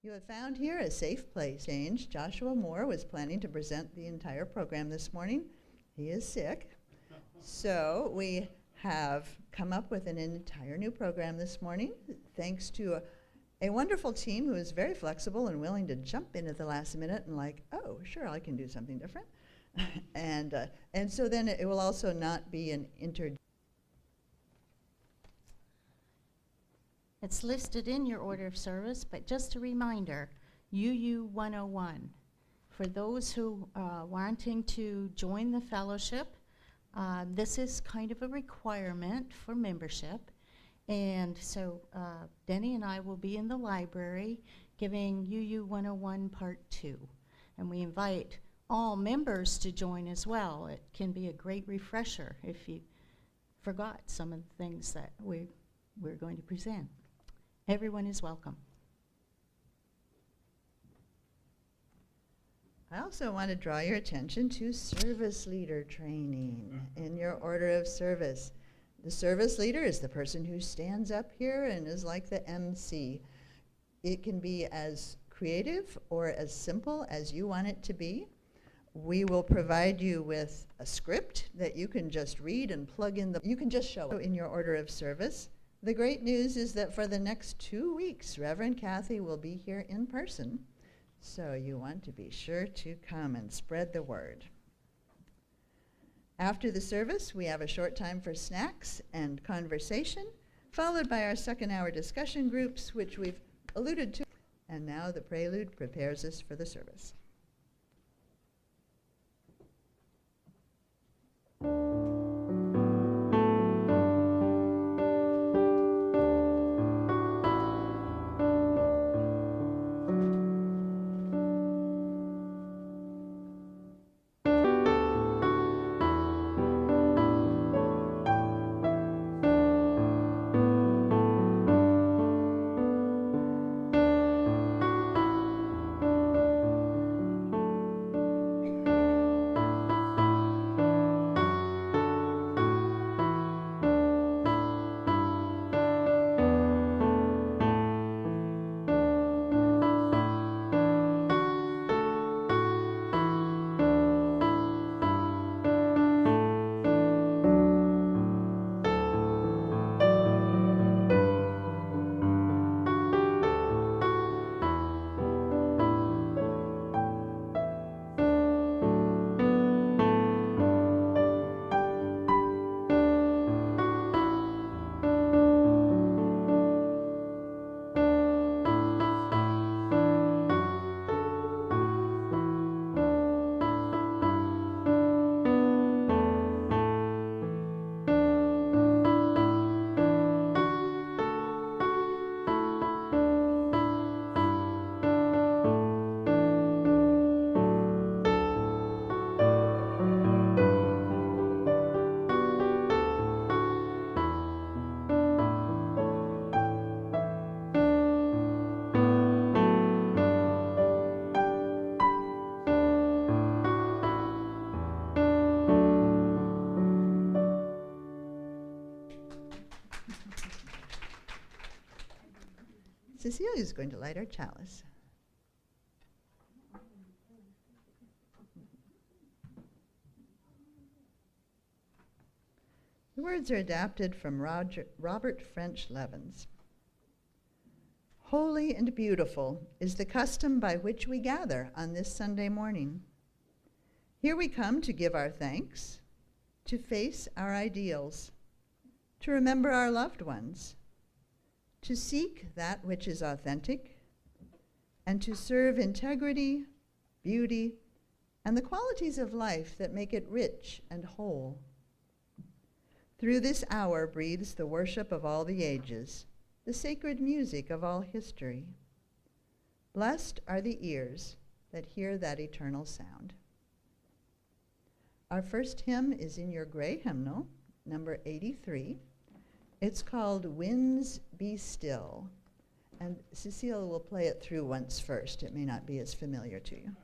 You have found here a safe place. Joshua Moore was planning to present the entire program this morning. He is sick. So we have come up with an entire new program this morning, thanks to a wonderful team who is very flexible and willing to jump in at the last minute and like, oh, sure, I can do something different. and so then it will also not be an It's listed in your order of service, but just a reminder, UU 101. For those who are wanting to join the fellowship, this is kind of a requirement for membership. And so Denny and I will be in the library giving UU 101 Part 2. And we invite all members to join as well. It can be a great refresher if you forgot some of the things that we're going to present. Everyone is welcome. I also want to draw your attention to service leader training in your order of service. The service leader is the person who stands up here and is like the MC. It can be as creative or as simple as you want it to be. We will provide you with a script that you can just read and plug in. You can just show it in your order of service. The great news is that for the next 2 weeks, Reverend Kathy will be here in person. So you want to be sure to come and spread the word. After the service, we have a short time for snacks and conversation, followed by our second hour discussion groups, which we've alluded to. And now the prelude prepares us for the service. Cecilia is going to light our chalice. The words are adapted from Robert French Levins. Holy and beautiful is the custom by which we gather on this Sunday morning. Here we come to give our thanks, to face our ideals, to remember our loved ones, to seek that which is authentic, and to serve integrity, beauty, and the qualities of life that make it rich and whole. Through this hour breathes the worship of all the ages, the sacred music of all history. Blessed are the ears that hear that eternal sound. Our first hymn is in your gray hymnal, number 83. It's called Winds Be Still. And Cecile will play it through once first. It may not be as familiar to you.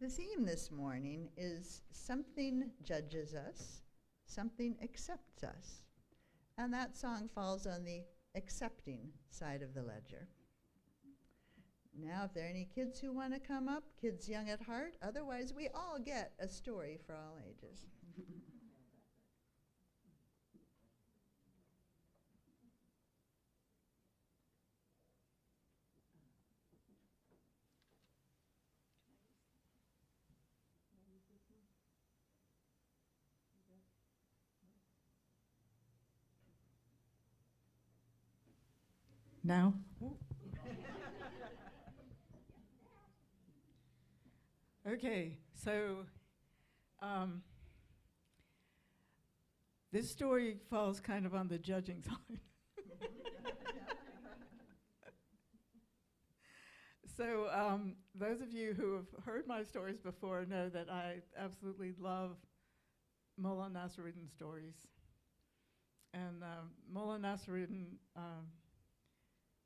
The theme this morning is something judges us, something accepts us. And that song falls on the accepting side of the ledger. Now, if there are any kids who want to come up, kids young at heart, otherwise we all get a story for all ages. Now? Okay, so this story falls kind of on the judging side. So those of you who have heard my stories before know that I absolutely love Mullah Nasruddin stories. And Mullah Nasruddin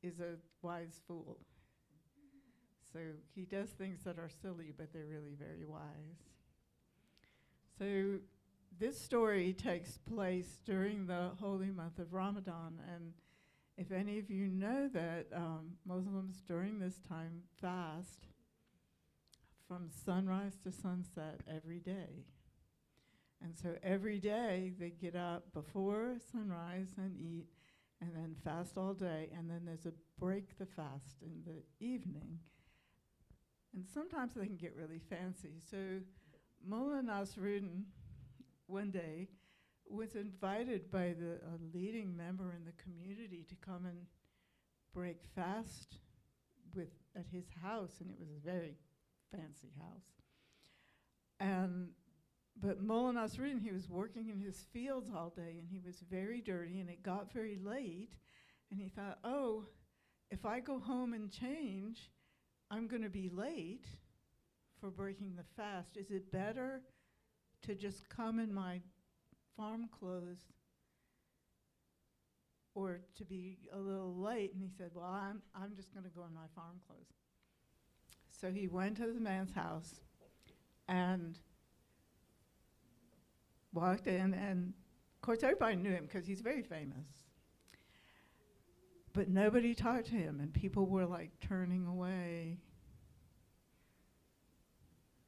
is a wise fool. So he does things that are silly, but they're really very wise. So this story takes place during the holy month of Ramadan, and if any of you know that Muslims during this time fast from sunrise to sunset every day. And so every day they get up before sunrise and eat, and then fast all day, and then there's a break the fast in the evening. And sometimes they can get really fancy. So Mullah Nasruddin one day was invited by the leading member in the community to come and break fast at his house, and it was a very fancy house. But Mullah Nasruddin, he was working in his fields all day, and he was very dirty, and it got very late, and he thought, oh, if I go home and change, I'm going to be late for breaking the fast. Is it better to just come in my farm clothes or to be a little late? And he said, well, I'm just going to go in my farm clothes. So he went to the man's house and walked in, and of course everybody knew him because he's very famous. But nobody talked to him, and people were like turning away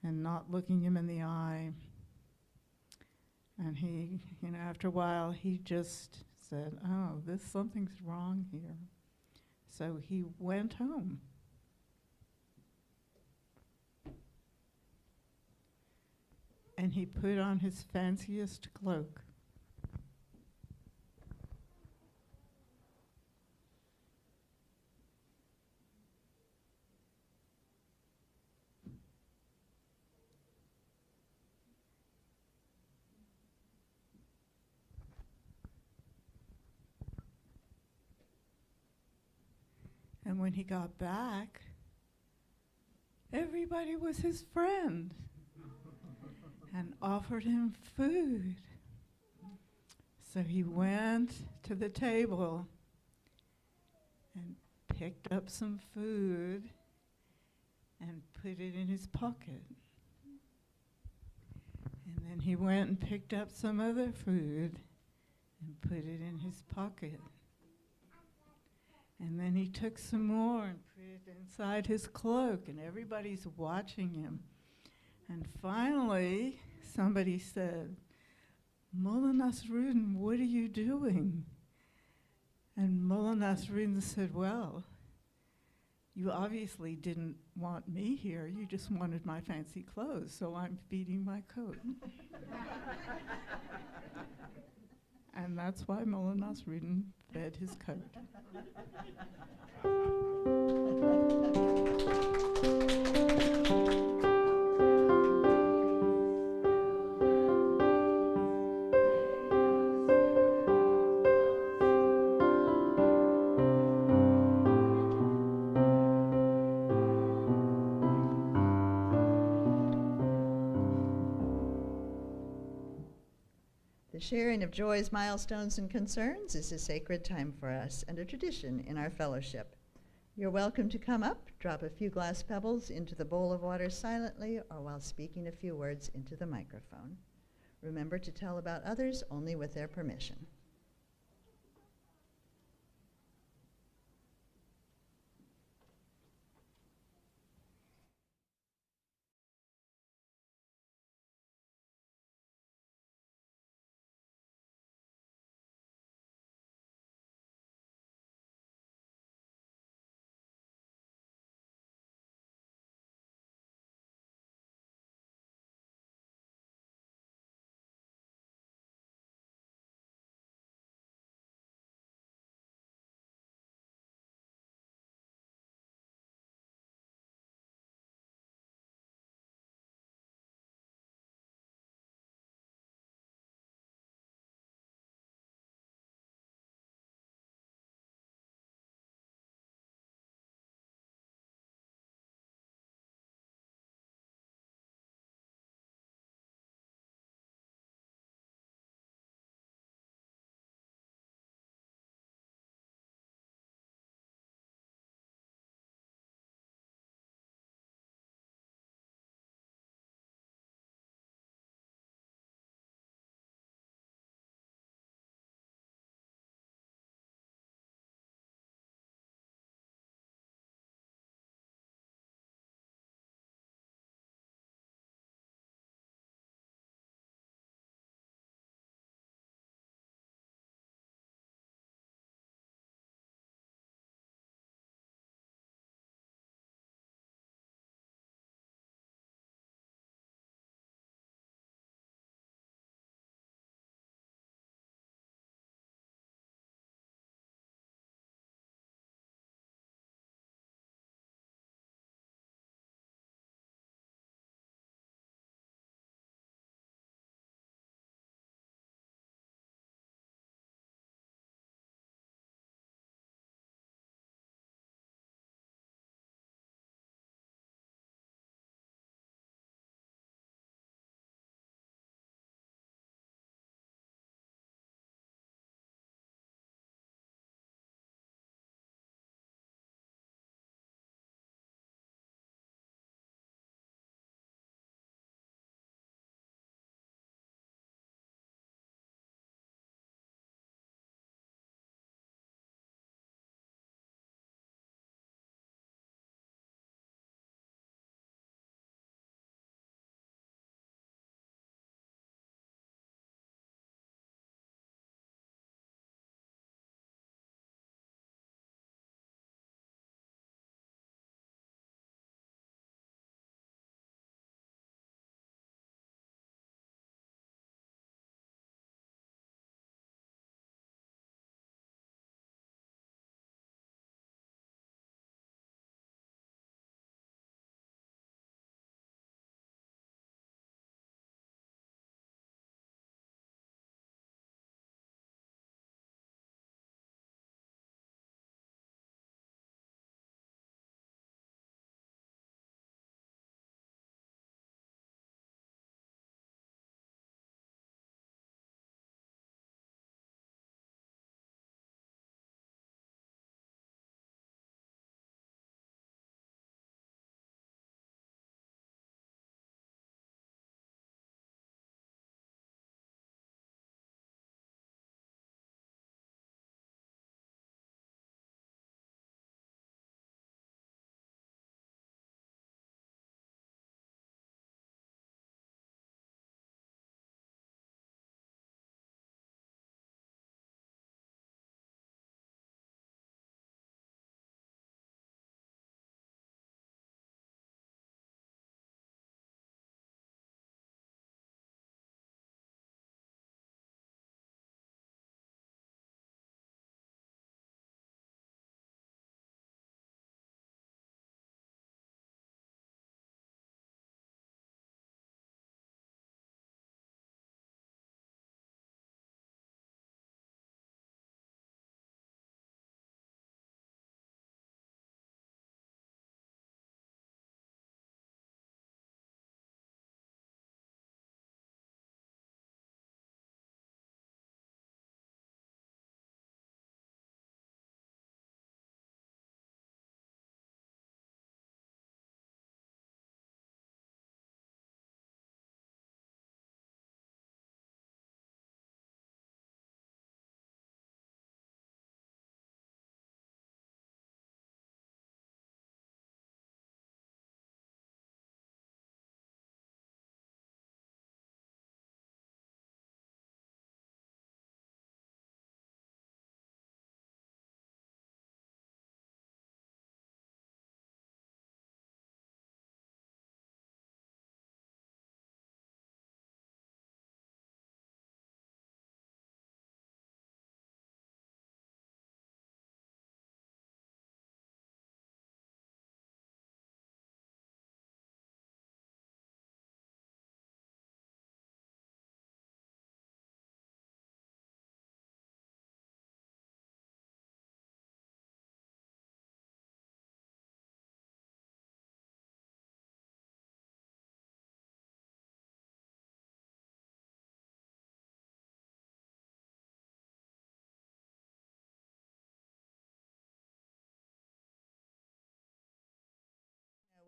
and not looking him in the eye. And he, after a while, he just said, oh, something's wrong here. So he went home. And he put on his fanciest cloak. And when he got back, everybody was his friend and offered him food. So he went to the table and picked up some food and put it in his pocket. And then he went and picked up some other food and put it in his pocket. And then he took some more and put it inside his cloak, and everybody's watching him. And finally, somebody said, Mullah Nasruddin, what are you doing? And Mullah Nasruddin said, well, you obviously didn't want me here. You just wanted my fancy clothes, so I'm feeding my coat. And that's why Mullah Nasruddin fed his coat. The sharing of joys, milestones, and concerns is a sacred time for us and a tradition in our fellowship. You're welcome to come up, drop a few glass pebbles into the bowl of water silently or while speaking a few words into the microphone. Remember to tell about others only with their permission.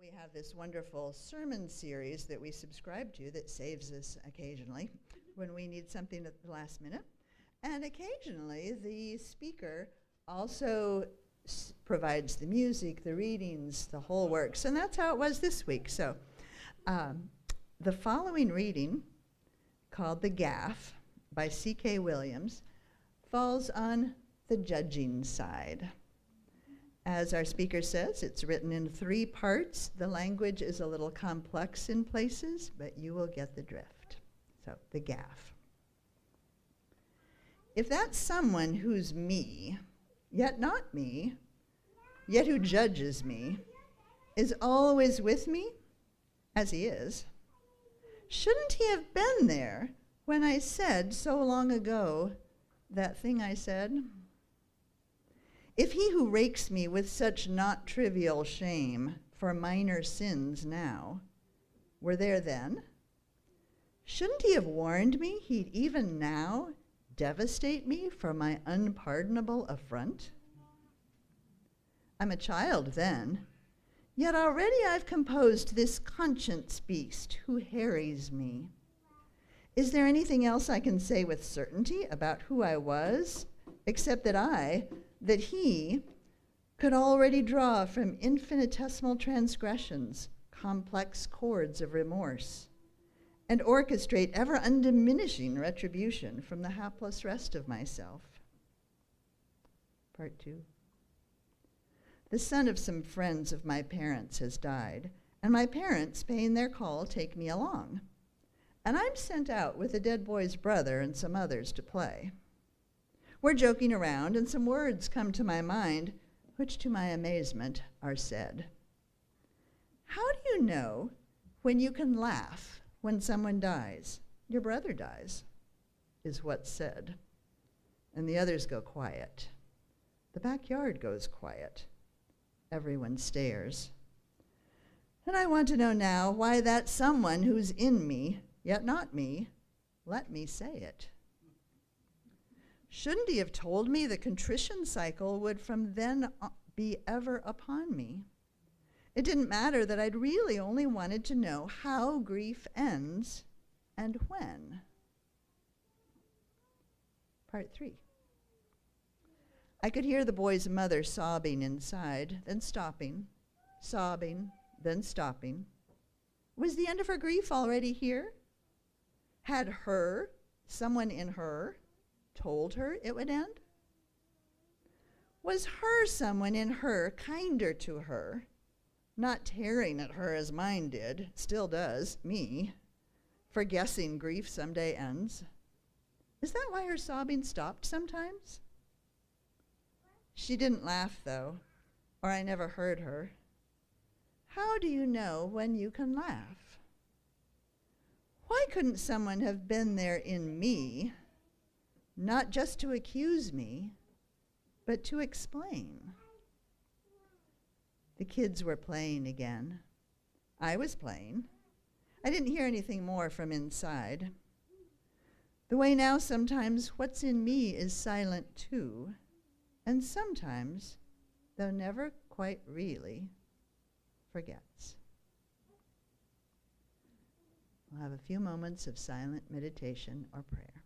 we have this wonderful sermon series that we subscribe to that saves us occasionally when we need something at the last minute. And occasionally the speaker also provides the music, the readings, the whole works. And that's how it was this week. So the following reading, called The Gaff by C.K. Williams, falls on the judging side. As our speaker says, it's written in 3 parts. The language is a little complex in places, but you will get the drift. So, the gaff. If that someone who's me, yet not me, yet who judges me, is always with me, as he is, shouldn't he have been there when I said so long ago that thing I said? If he who rakes me with such not trivial shame for minor sins now were there then, shouldn't he have warned me he'd even now devastate me for my unpardonable affront? I'm a child then, yet already I've composed this conscience beast who harries me. Is there anything else I can say with certainty about who I was, except that he could already draw from infinitesimal transgressions complex chords of remorse, and orchestrate ever undiminishing retribution from the hapless rest of myself? Part 2. The son of some friends of my parents has died, and my parents, paying their call, take me along. And I'm sent out with the dead boy's brother and some others to play. We're joking around, and some words come to my mind, which to my amazement are said. How do you know when you can laugh when someone dies? Your brother dies, is what's said. And the others go quiet. The backyard goes quiet. Everyone stares. And I want to know now why that someone who's in me, yet not me, let me say it. Shouldn't he have told me the contrition cycle would from then be ever upon me? It didn't matter that I'd really only wanted to know how grief ends and when. Part 3. I could hear the boy's mother sobbing inside, then stopping, sobbing, then stopping. Was the end of her grief already here? Had someone in her, told her it would end? Was someone in her kinder to her, not tearing at her as mine did, still does, me, for guessing grief someday ends? Is that why her sobbing stopped sometimes? She didn't laugh, though, or I never heard her. How do you know when you can laugh? Why couldn't someone have been there in me, not just to accuse me, but to explain? The kids were playing again. I was playing. I didn't hear anything more from inside. The way now sometimes what's in me is silent too, and sometimes, though never quite really, forgets. We'll have a few moments of silent meditation or prayer.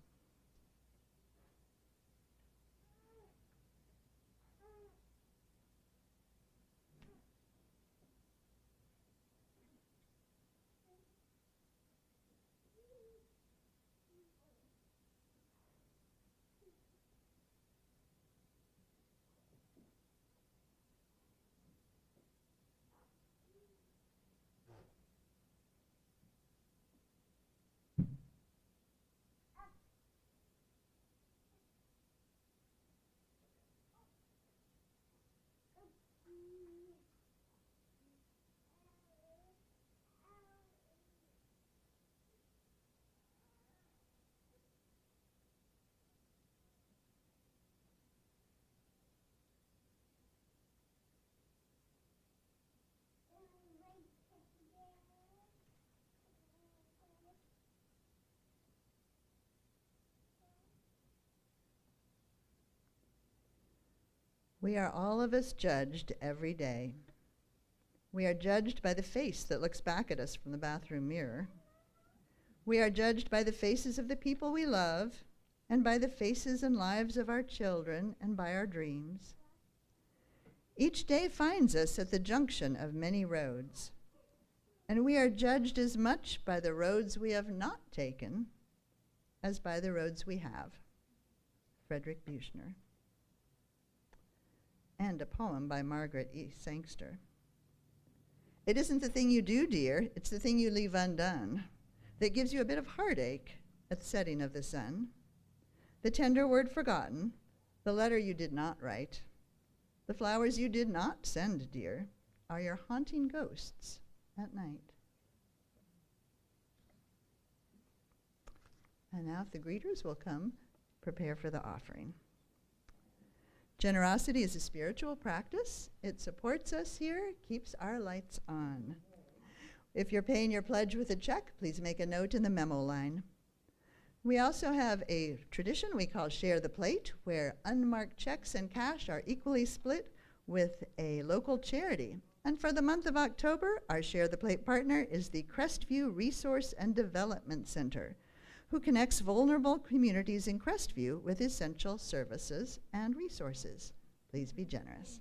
We are all of us judged every day. We are judged by the face that looks back at us from the bathroom mirror. We are judged by the faces of the people we love, and by the faces and lives of our children, and by our dreams. Each day finds us at the junction of many roads, and we are judged as much by the roads we have not taken as by the roads we have. Frederick Buechner. And a poem by Margaret E. Sangster. It isn't the thing you do, dear, it's the thing you leave undone that gives you a bit of heartache at the setting of the sun. The tender word forgotten, the letter you did not write, the flowers you did not send, dear, are your haunting ghosts at night. And now if the greeters will come, prepare for the offering. Generosity is a spiritual practice. It supports us here, keeps our lights on. If you're paying your pledge with a check, please make a note in the memo line. We also have a tradition we call Share the Plate, where unmarked checks and cash are equally split with a local charity. And for the month of October, our Share the Plate partner is the Crestview Resource and Development Center, who connects vulnerable communities in Crestview with essential services and resources. Please be generous.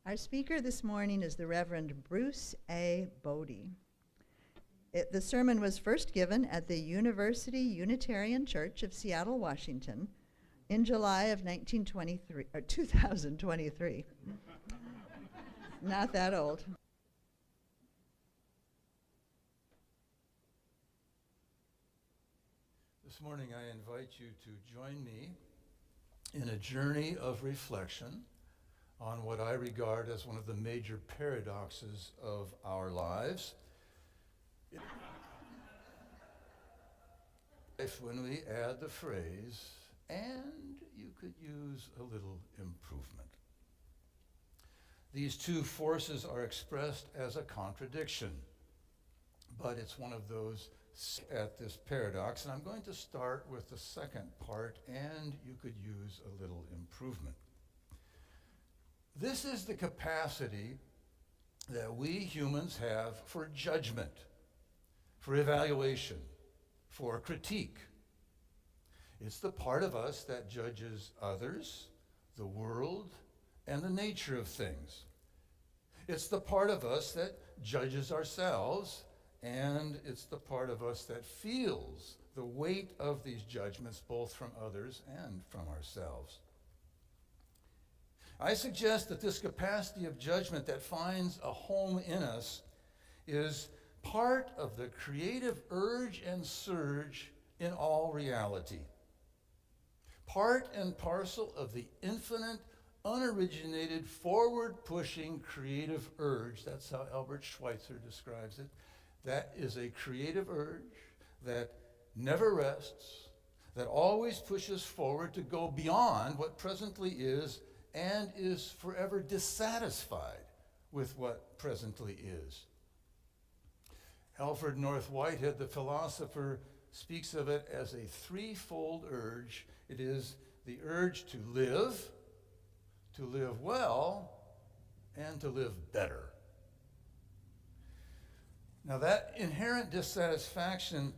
Our speaker this morning is the Reverend Bruce A. Bodie. The sermon was first given at the University Unitarian Church of Seattle, Washington, in July of 2023. Not that old. This morning I invite you to join me in a journey of reflection on what I regard as one of the major paradoxes of our lives. If when we add the phrase, and you could use a little improvement. These two forces are expressed as a contradiction, but it's one of those at this paradox, and I'm going to start with the second part, and you could use a little improvement. This is the capacity that we humans have for judgment, for evaluation, for critique. It's the part of us that judges others, the world, and the nature of things. It's the part of us that judges ourselves and it's the part of us that feels the weight of these judgments, both from others and from ourselves. I suggest that this capacity of judgment that finds a home in us is part of the creative urge and surge in all reality. Part and parcel of the infinite, unoriginated, forward-pushing creative urge. That's how Albert Schweitzer describes it. That is a creative urge that never rests, that always pushes forward to go beyond what presently is and is forever dissatisfied with what presently is. Alfred North Whitehead, the philosopher, speaks of it as a threefold urge. It is the urge to live well, and to live better. Now, that inherent dissatisfaction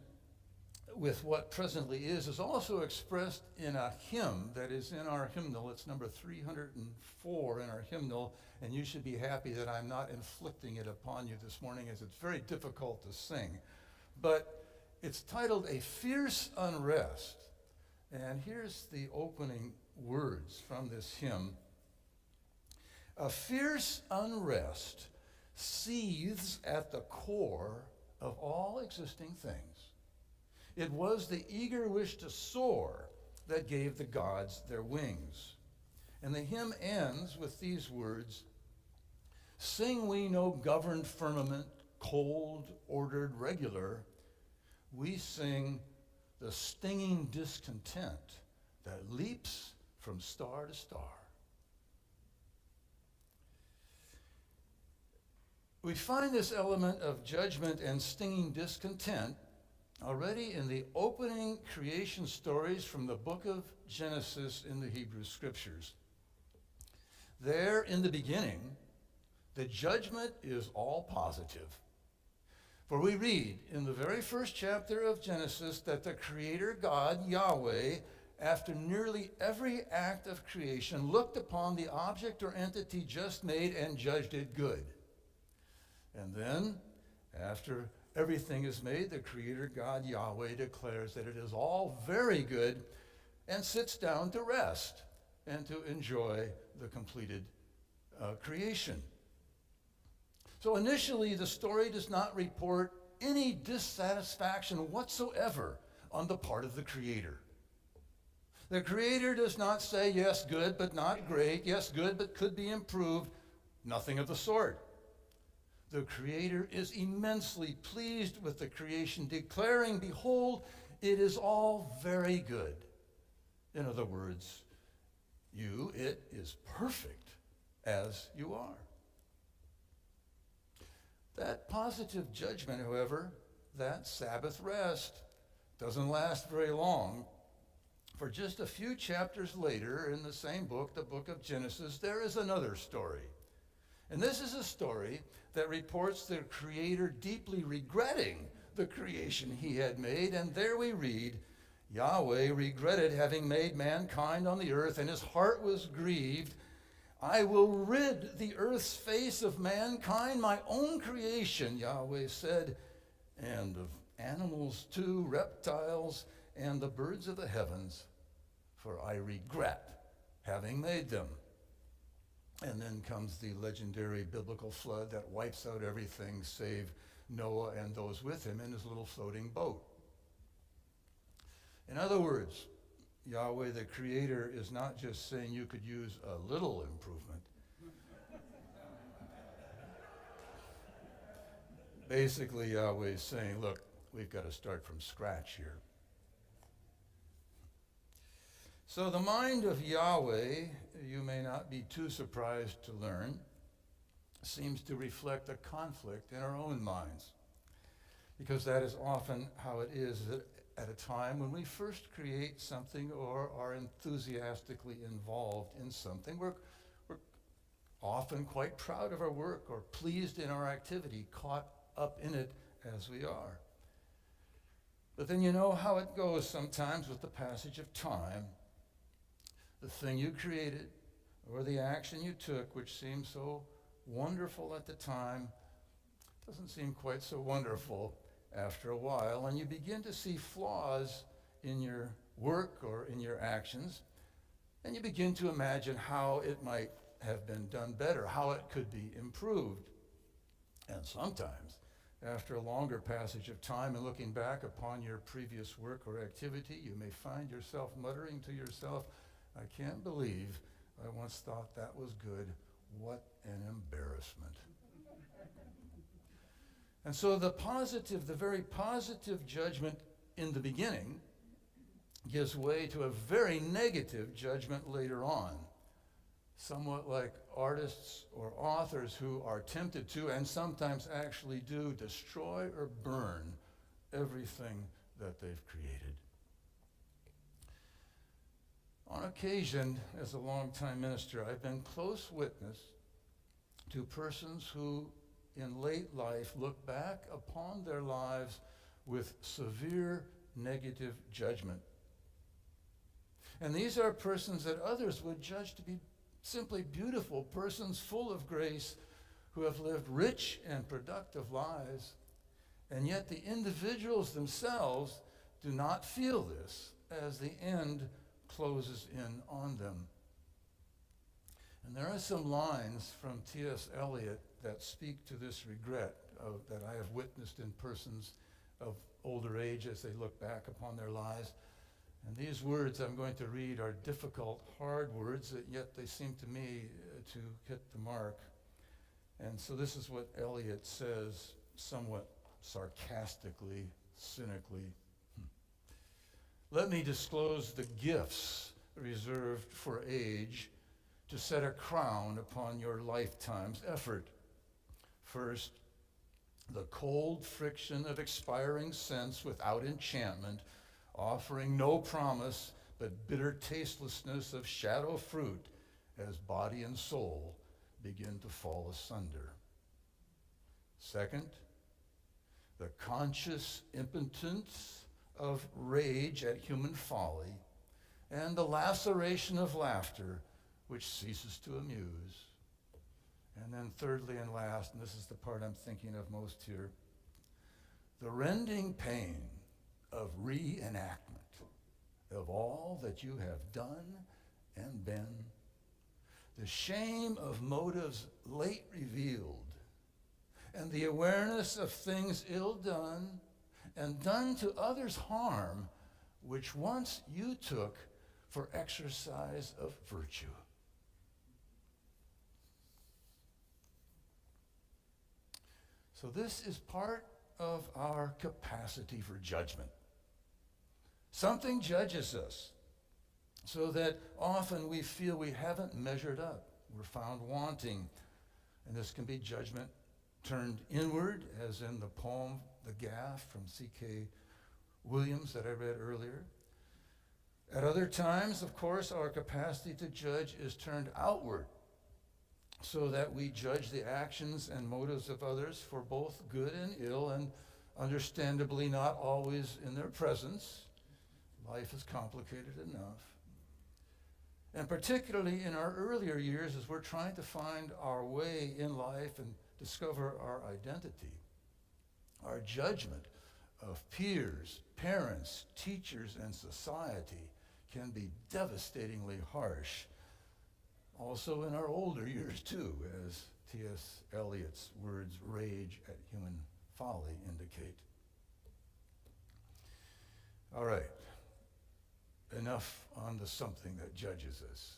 with what presently is also expressed in a hymn that is in our hymnal. It's number 304 in our hymnal, and you should be happy that I'm not inflicting it upon you this morning, as it's very difficult to sing. But it's titled A Fierce Unrest. And here's the opening words from this hymn. A fierce unrest seethes at the core of all existing things. It was the eager wish to soar that gave the gods their wings. And the hymn ends with these words, sing we no governed firmament, cold, ordered, regular. We sing the stinging discontent that leaps from star to star. We find this element of judgment and stinging discontent already in the opening creation stories from the book of Genesis in the Hebrew Scriptures. There, in the beginning, the judgment is all positive. For we read in the very first chapter of Genesis that the Creator God, Yahweh, after nearly every act of creation, looked upon the object or entity just made and judged it good. And then, after everything is made, the Creator God, Yahweh, declares that it is all very good and sits down to rest and to enjoy the completed creation. So initially, the story does not report any dissatisfaction whatsoever on the part of the Creator. The Creator does not say, yes, good, but not great. Yes, good, but could be improved. Nothing of the sort. The Creator is immensely pleased with the creation, declaring, behold, it is all very good. In other words, it is perfect as you are. That positive judgment, however, that Sabbath rest, doesn't last very long. For just a few chapters later in the same book, the book of Genesis, there is another story. And this is a story that reports the Creator deeply regretting the creation he had made. And there we read, Yahweh regretted having made mankind on the earth, and his heart was grieved. I will rid the earth's face of mankind, my own creation, Yahweh said, and of animals too, reptiles, and the birds of the heavens, for I regret having made them. And then comes the legendary biblical flood that wipes out everything save Noah and those with him in his little floating boat. In other words, Yahweh, the Creator, is not just saying you could use a little improvement. Basically, Yahweh is saying, look, we've got to start from scratch here. So the mind of Yahweh, you may not be too surprised to learn, seems to reflect a conflict in our own minds, because that is often how it is at a time when we first create something or are enthusiastically involved in something. We're often quite proud of our work or pleased in our activity, caught up in it as we are. But then you know how it goes sometimes with the passage of time. The thing you created or the action you took, which seemed so wonderful at the time, doesn't seem quite so wonderful after a while, and you begin to see flaws in your work or in your actions, and you begin to imagine how it might have been done better, how it could be improved. And sometimes, after a longer passage of time and looking back upon your previous work or activity, you may find yourself muttering to yourself, I can't believe I once thought that was good. What an embarrassment. And so the very positive judgment in the beginning gives way to a very negative judgment later on. Somewhat like artists or authors who are tempted to, and sometimes actually do, destroy or burn everything that they've created. On occasion, as a longtime minister, I've been close witness to persons who, in late life, look back upon their lives with severe negative judgment. And these are persons that others would judge to be simply beautiful, persons full of grace who have lived rich and productive lives. And yet the individuals themselves do not feel this as the end closes in on them. And there are some lines from T.S. Eliot that speak to this regret that I have witnessed in persons of older age as they look back upon their lives. And these words I'm going to read are difficult, hard words, yet they seem to me to hit the mark. And so this is what Eliot says, somewhat sarcastically, cynically. Let me disclose the gifts reserved for age to set a crown upon your lifetime's effort. First, the cold friction of expiring sense without enchantment, offering no promise but bitter tastelessness of shadow fruit as body and soul begin to fall asunder. Second, the conscious impotence of rage at human folly and the laceration of laughter which ceases to amuse. And then thirdly and last, and this is the part I'm thinking of most here, the rending pain of reenactment of all that you have done and been, the shame of motives late revealed, and the awareness of things ill done and done to others harm, which once you took for exercise of virtue. So this is part of our capacity for judgment. Something judges us so that often we feel we haven't measured up. We're found wanting. And this can be judgment turned inward, as in the poem The Gaff from C.K. Williams that I read earlier. At other times, of course, our capacity to judge is turned outward, so that we judge the actions and motives of others for both good and ill, and understandably not always in their presence. Life is complicated enough. And particularly in our earlier years, as we're trying to find our way in life and discover our identity, our judgment of peers, parents, teachers, and society can be devastatingly harsh. Also in our older years too, as T.S. Eliot's words, rage at human folly, indicate. All right, enough on the something that judges us.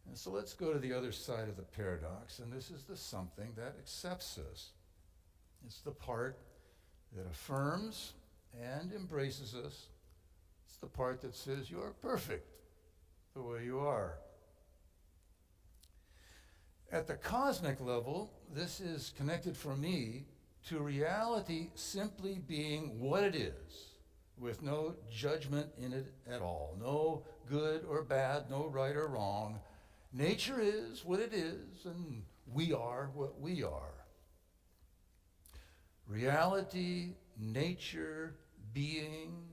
And so let's go to the other side of the paradox, and this is the something that accepts us. It's the part that affirms and embraces us. It's the part that says you are perfect the way you are. At the cosmic level, this is connected for me to reality simply being what it is, with no judgment in it at all. No good or bad, no right or wrong. Nature is what it is, and we are what we are. Reality, nature, being,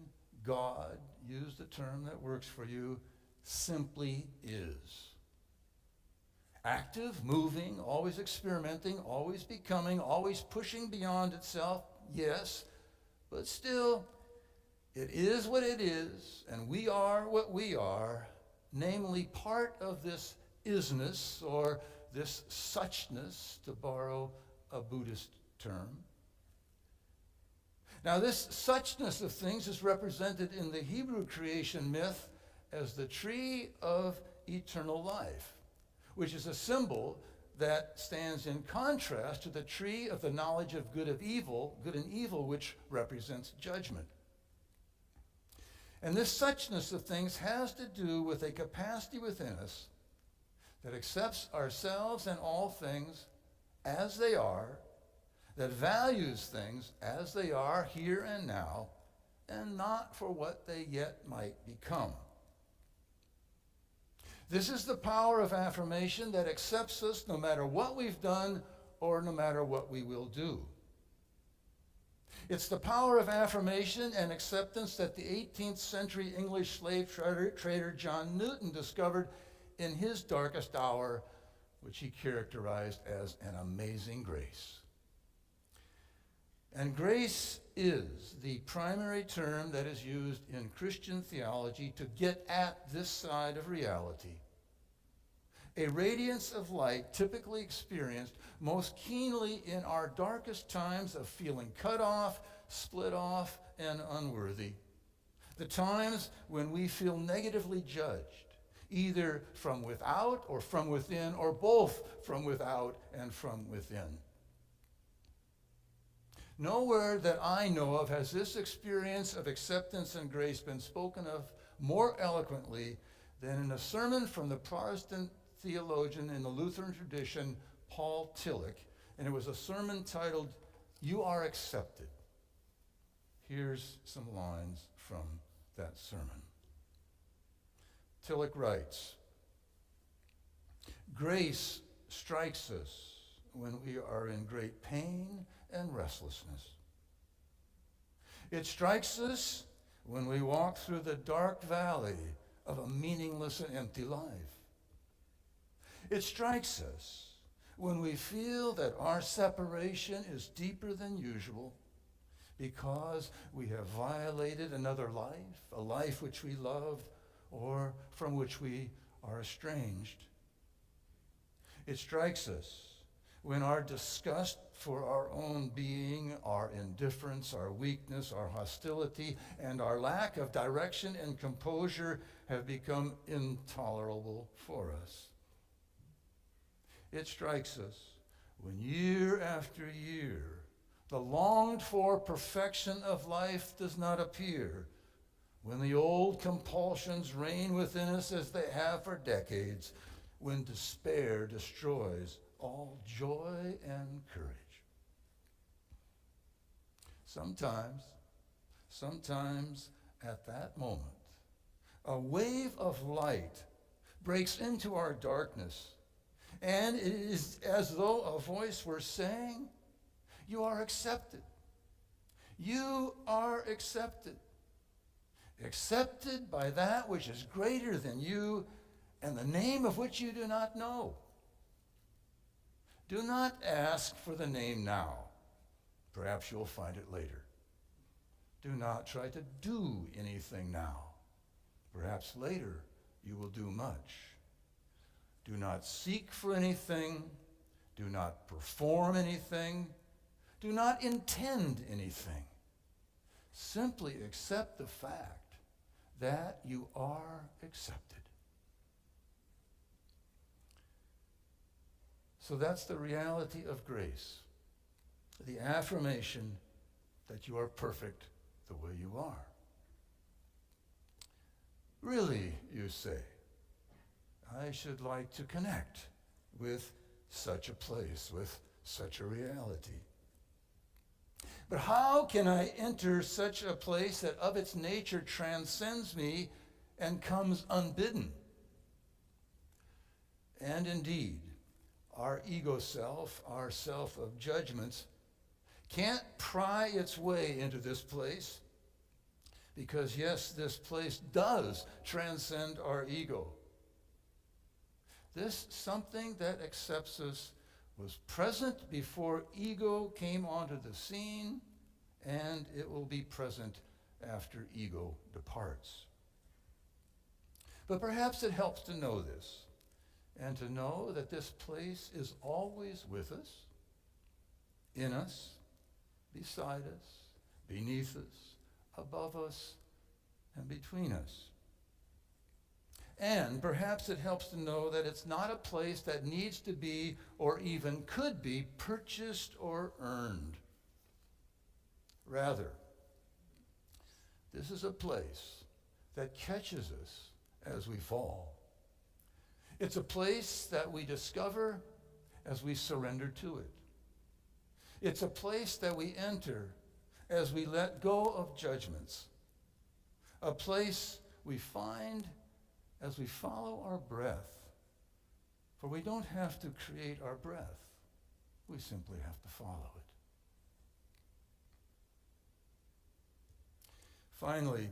God, use the term that works for you, simply is. active, moving, always experimenting, always becoming, always pushing beyond itself, yes, but still, it is what it is, and we are what we are, namely part of this isness, or this suchness, to borrow a Buddhist term. Now, this suchness of things is represented in the Hebrew creation myth as the tree of eternal life, which is a symbol that stands in contrast to the tree of the knowledge of good and evil, which represents judgment. And this suchness of things has to do with a capacity within us that accepts ourselves and all things as they are, that values things as they are here and now, and not for what they yet might become. This is the power of affirmation that accepts us no matter what we've done or no matter what we will do. It's the power of affirmation and acceptance that the 18th century English slave trader John Newton discovered in his darkest hour, which he characterized as an amazing grace. And grace is the primary term that is used in Christian theology to get at this side of reality. A radiance of light typically experienced most keenly in our darkest times of feeling cut off, split off, and unworthy. The times when we feel negatively judged, either from without or from within, or both from without and from within. Nowhere that I know of has this experience of acceptance and grace been spoken of more eloquently than in a sermon from the Protestant theologian in the Lutheran tradition, Paul Tillich, and it was a sermon titled, "You Are Accepted." Here's some lines from that sermon. Tillich writes, "Grace strikes us when we are in great pain and restlessness. It strikes us when we walk through the dark valley of a meaningless and empty life. It strikes us when we feel that our separation is deeper than usual because we have violated another life, a life which we loved or from which we are estranged. It strikes us when our disgust for our own being, our indifference, our weakness, our hostility, and our lack of direction and composure have become intolerable for us. It strikes us when year after year, the longed-for perfection of life does not appear, when the old compulsions reign within us as they have for decades, when despair destroys all joy and courage. Sometimes at that moment, a wave of light breaks into our darkness, and it is as though a voice were saying, "You are accepted. You are accepted. Accepted by that which is greater than you and the name of which you do not know. Do not ask for the name now. Perhaps you'll find it later. Do not try to do anything now. Perhaps later you will do much. Do not seek for anything. Do not perform anything. Do not intend anything. Simply accept the fact that you are accepted." So that's the reality of grace, the affirmation that you are perfect the way you are. Really, you say, I should like to connect with such a place, with such a reality. But how can I enter such a place that of its nature transcends me and comes unbidden? And indeed, our ego self, our self of judgments, can't pry its way into this place because, yes, this place does transcend our ego. This something that accepts us was present before ego came onto the scene, and it will be present after ego departs. But perhaps it helps to know this, and to know that this place is always with us, in us, beside us, beneath us, above us, and between us. And perhaps it helps to know that it's not a place that needs to be or even could be purchased or earned. Rather, this is a place that catches us as we fall. It's a place that we discover as we surrender to it. It's a place that we enter as we let go of judgments. A place we find as we follow our breath. For we don't have to create our breath. We simply have to follow it. Finally,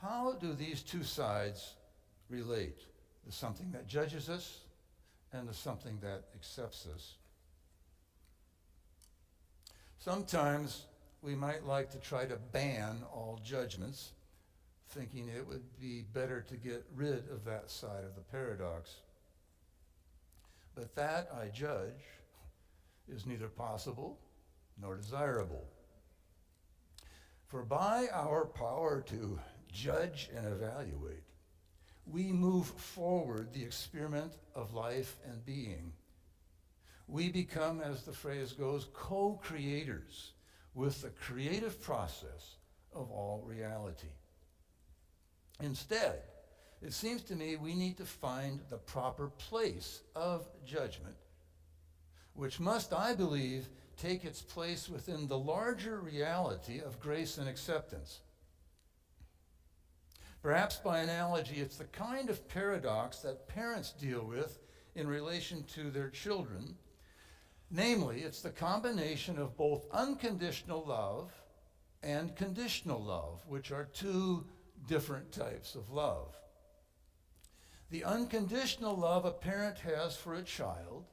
how do these two sides relate? The something that judges us and the something that accepts us. Sometimes we might like to try to ban all judgments, thinking it would be better to get rid of that side of the paradox. But that, I judge, is neither possible nor desirable. For by our power to judge and evaluate, we move forward the experiment of life and being. We become, as the phrase goes, co-creators with the creative process of all reality. Instead, it seems to me we need to find the proper place of judgment, which must, I believe, take its place within the larger reality of grace and acceptance. Perhaps by analogy, it's the kind of paradox that parents deal with in relation to their children. Namely, it's the combination of both unconditional love and conditional love, which are two different types of love. The unconditional love a parent has for a child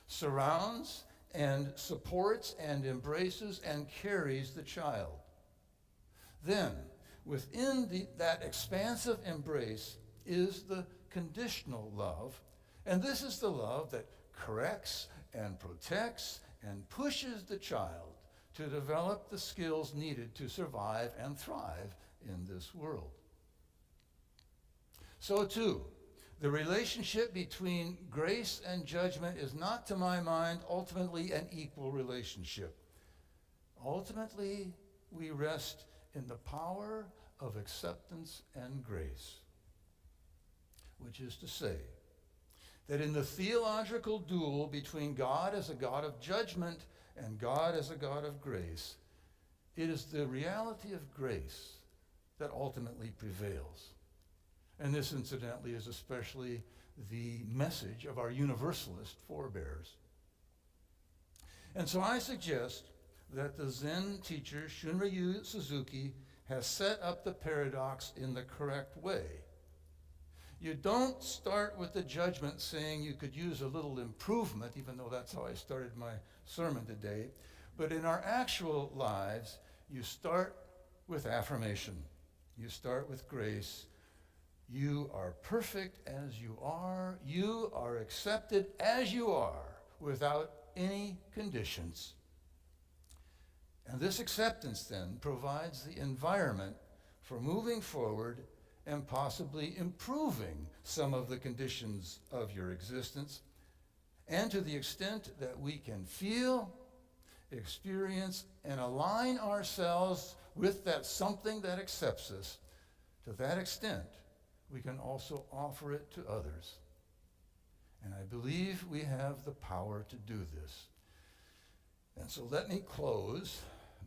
surrounds and supports and embraces and carries the child. Then, within that expansive embrace is the conditional love, and this is the love that corrects and protects and pushes the child to develop the skills needed to survive and thrive in this world. So too, the relationship between grace and judgment is not, to my mind, ultimately an equal relationship. Ultimately, we rest in the power of acceptance and grace, which is to say, that in the theological duel between God as a God of judgment and God as a God of grace, it is the reality of grace that ultimately prevails. And this, incidentally, is especially the message of our universalist forebears. And so I suggest that the Zen teacher Shunryu Suzuki has set up the paradox in the correct way. You don't start with the judgment saying you could use a little improvement, even though that's how I started my sermon today. But in our actual lives, you start with affirmation. You start with grace. You are perfect as you are. You are accepted as you are, without any conditions. And this acceptance then provides the environment for moving forward and possibly improving some of the conditions of your existence. And to the extent that we can feel, experience, and align ourselves with that something that accepts us, to that extent, we can also offer it to others. And I believe we have the power to do this. And so let me close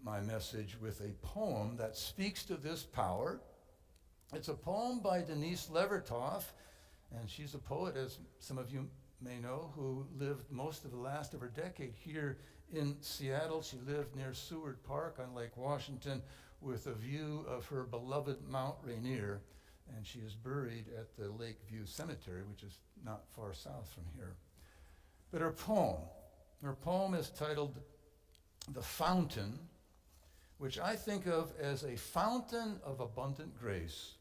my message with a poem that speaks to this power. It's a poem by Denise Levertov, and she's a poet, as some of you may know, who lived most of the last of her decade here in Seattle. She lived near Seward Park on Lake Washington with a view of her beloved Mount Rainier. and she is buried at the Lakeview Cemetery, which is not far south from here. But her poem is titled The Fountain, which I think of as a fountain of abundant grace.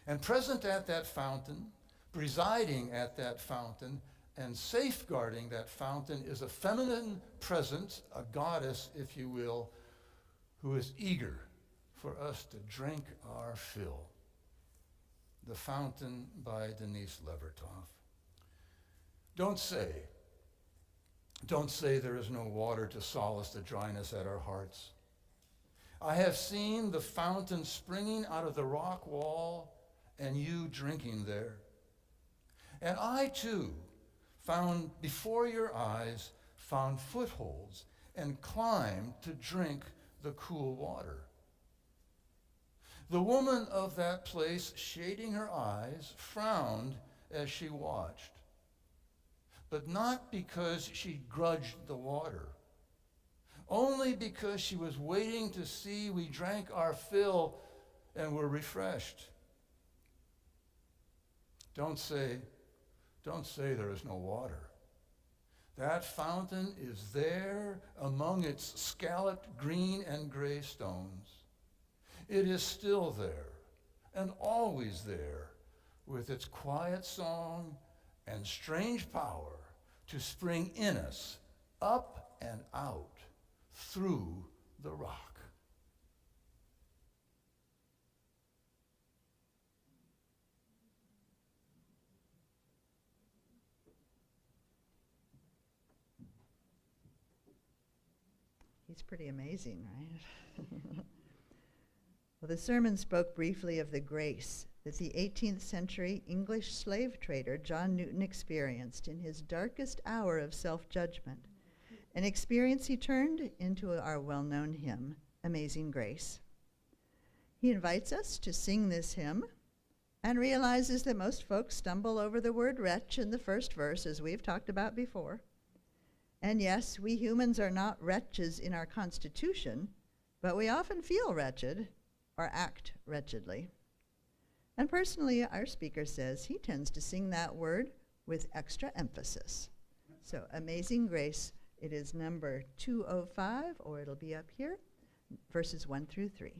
And present at that fountain, presiding at that fountain, and safeguarding that fountain is a feminine presence, a goddess, if you will, who is eager for us to drink our fill. The Fountain by Denise Levertov. Don't say there is no water to solace the dryness at our hearts. I have seen the fountain springing out of the rock wall and you drinking there. And I too found before your eyes, found footholds and climbed to drink the cool water. The woman of that place, shading her eyes, frowned as she watched, but not because she grudged the water, only because she was waiting to see we drank our fill and were refreshed. Don't say there is no water. That fountain is there among its scalloped green and gray stones. It is still there and always there with its quiet song and strange power to spring in us, up and out, through the rock. He's pretty amazing, right? Well, the sermon spoke briefly of the grace that the 18th century English slave trader John Newton experienced in his darkest hour of self-judgment, an experience he turned into our well-known hymn, Amazing Grace. He invites us to sing this hymn and realizes that most folks stumble over the word wretch in the first verse, as we've talked about before. And yes, we humans are not wretches in our constitution, but we often feel wretched or act wretchedly. And personally, our speaker says he tends to sing that word with extra emphasis. So, Amazing Grace, it is number 205, or it'll be up here, verses 1 through 3.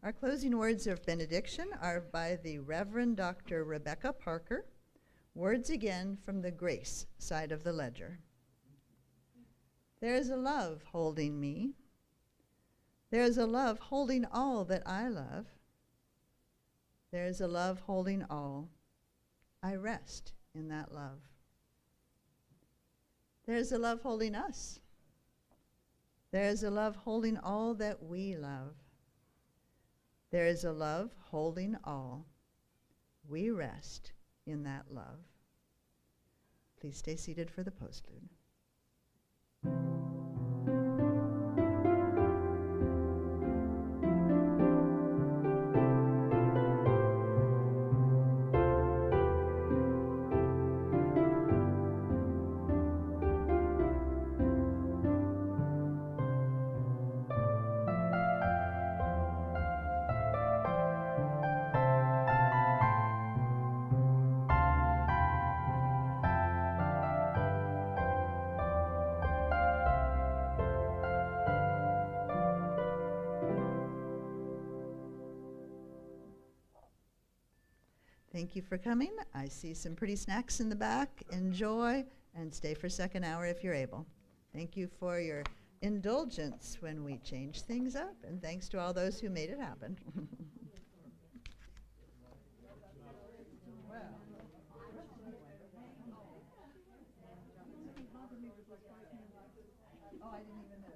Our closing words of benediction are by the Reverend Dr. Rebecca Parker. Words again from the grace side of the ledger. There is a love holding me. There is a love holding all that I love. There is a love holding all. I rest in that love. There is a love holding us. There is a love holding all that we love. There is a love holding all. We rest in that love. Please stay seated for the postlude. Thank you for coming. I see some pretty snacks in the back. Enjoy and stay for second hour if you're able. Thank you for your indulgence when we change things up, and thanks to all those who made it happen. Oh, I didn't even know.